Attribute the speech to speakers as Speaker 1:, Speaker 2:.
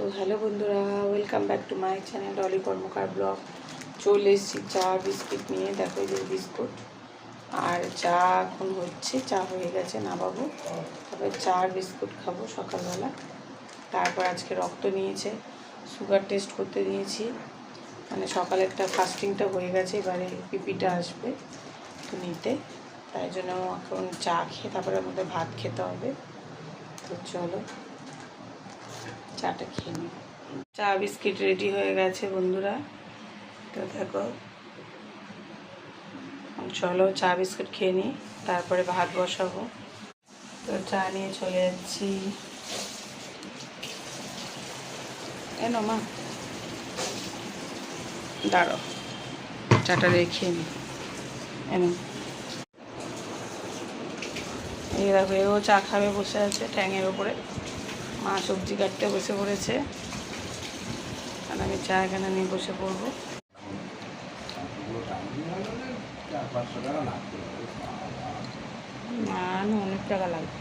Speaker 1: তো হ্যালো বন্ধুরা, welcome back to my channel Dolly Karmakar blog. চলে এসেছি চা বিস্কিট নিয়ে। দেখো যে বিস্কুট আর চা এখন হচ্ছে, চা হয়ে গেছে নামাবো, তারপরে চা আর বিস্কুট খাবো সকালবেলা। তারপর আজকে রক্ত নিয়েছে, সুগার টেস্ট করতে দিয়েছি, মানে সকালেরটা ফাস্টিংটা হয়ে গেছে, এবারে পিপিটা আসবে তো নিতে, তাই জন্য এখন চা খেয়ে তারপরে আমাদের ভাত খেতে হবে। তো চলো চাটা খেয়ে নিই। চা বিস্কিট রেডি হয়ে গেছে বন্ধুরা। তো দেখো, চলো চা বিস্কিট খেয়ে নিই, তারপরে ভাত বসাবো। তো চা নিয়ে চলে যাচ্ছি। এনো মা, দাঁড়ো, চাটা রেখে নিই। এনো, এই দেখো এও চা খাবে, বসে আছে ট্যাঙের ওপরে। মা সবজি কাটতে বসে পড়েছে, আর আমি চা এখানে নিয়ে বসে পড়বো। না অনেক টাকা লাগবে।